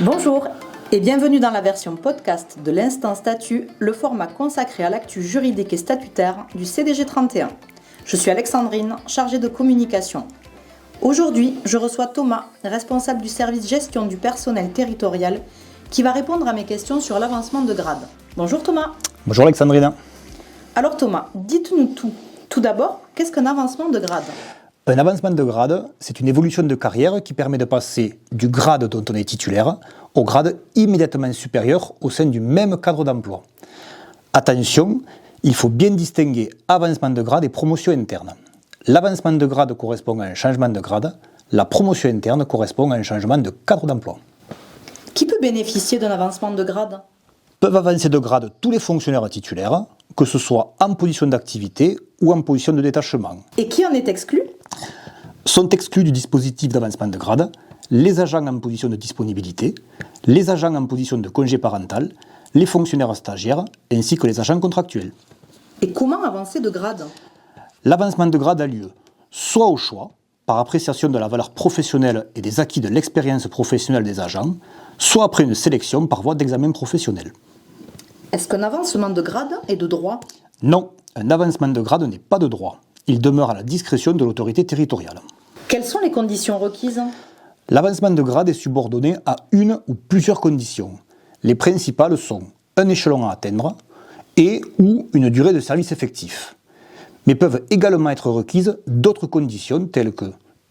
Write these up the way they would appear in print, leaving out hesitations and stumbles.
Bonjour et bienvenue dans la version podcast de l'Instant Statut, le format consacré à l'actu juridique et statutaire du CDG 31. Je suis Alexandrine, chargée de communication. Aujourd'hui, je reçois Thomas, responsable du service gestion du personnel territorial, qui va répondre à mes questions sur l'avancement de grade. Bonjour Thomas. Bonjour Alexandrine. Alors Thomas, dites-nous tout. Tout d'abord, qu'est-ce qu'un avancement de grade ? Un avancement de grade, c'est une évolution de carrière qui permet de passer du grade dont on est titulaire au grade immédiatement supérieur au sein du même cadre d'emploi. Attention, il faut bien distinguer avancement de grade et promotion interne. L'avancement de grade correspond à un changement de grade, la promotion interne correspond à un changement de cadre d'emploi. Qui peut bénéficier d'un avancement de grade ? Peuvent avancer de grade tous les fonctionnaires titulaires, que ce soit en position d'activité ou en position de détachement. Et qui en est exclu ? Sont exclus du dispositif d'avancement de grade les agents en position de disponibilité, les agents en position de congé parental, les fonctionnaires stagiaires ainsi que les agents contractuels. Et comment avancer de grade ? L'avancement de grade a lieu soit au choix, par appréciation de la valeur professionnelle et des acquis de l'expérience professionnelle des agents, soit après une sélection par voie d'examen professionnel. Est-ce qu'un avancement de grade est de droit ? Non, un avancement de grade n'est pas de droit. Il demeure à la discrétion de l'autorité territoriale. Quelles sont les conditions requises ? L'avancement de grade est subordonné à une ou plusieurs conditions. Les principales sont un échelon à atteindre et ou une durée de service effectif. Mais peuvent également être requises d'autres conditions telles que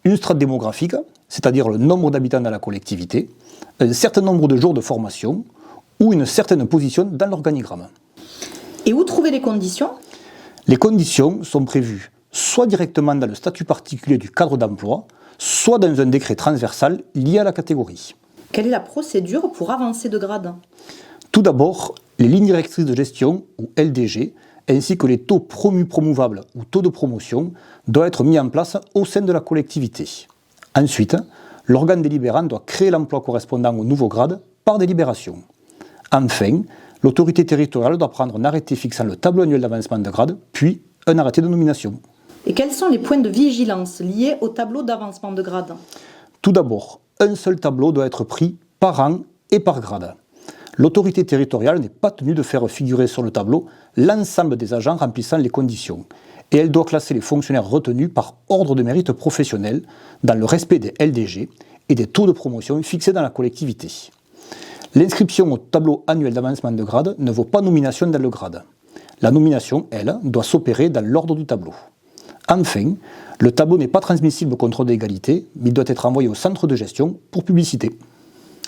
une strate démographique, c'est-à-dire le nombre d'habitants dans la collectivité, un certain nombre de jours de formation ou une certaine position dans l'organigramme. Et où trouver les conditions ? Les conditions sont prévues soit directement dans le statut particulier du cadre d'emploi, soit dans un décret transversal lié à la catégorie. Quelle est la procédure pour avancer de grade ? Tout d'abord, les lignes directrices de gestion, ou LDG, ainsi que les taux promouvables ou taux de promotion doivent être mis en place au sein de la collectivité. Ensuite, l'organe délibérant doit créer l'emploi correspondant au nouveau grade par délibération. Enfin, l'autorité territoriale doit prendre un arrêté fixant le tableau annuel d'avancement de grade, puis un arrêté de nomination. Et quels sont les points de vigilance liés au tableau d'avancement de grade ? Tout d'abord, un seul tableau doit être pris par an et par grade. L'autorité territoriale n'est pas tenue de faire figurer sur le tableau l'ensemble des agents remplissant les conditions, et elle doit classer les fonctionnaires retenus par ordre de mérite professionnel dans le respect des LDG et des taux de promotion fixés dans la collectivité. L'inscription au tableau annuel d'avancement de grade ne vaut pas nomination dans le grade. La nomination, elle, doit s'opérer dans l'ordre du tableau. Enfin, le tableau n'est pas transmissible au contrôle d'égalité, mais il doit être envoyé au centre de gestion pour publicité.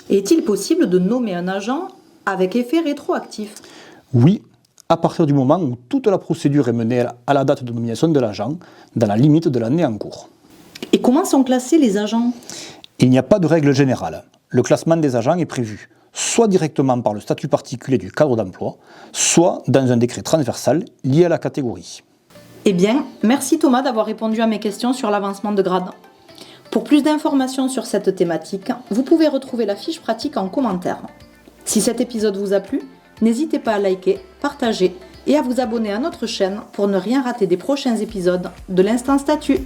Et est-il possible de nommer un agent avec effet rétroactif ? Oui, à partir du moment où toute la procédure est menée à la date de nomination de l'agent, dans la limite de l'année en cours. Et comment sont classés les agents ? Il n'y a pas de règle générale. Le classement des agents est prévu soit directement par le statut particulier du cadre d'emploi, soit dans un décret transversal lié à la catégorie. Eh bien, merci Thomas d'avoir répondu à mes questions sur l'avancement de grade. Pour plus d'informations sur cette thématique, vous pouvez retrouver la fiche pratique en commentaire. Si cet épisode vous a plu, n'hésitez pas à liker, partager et à vous abonner à notre chaîne pour ne rien rater des prochains épisodes de l'Instant Statut.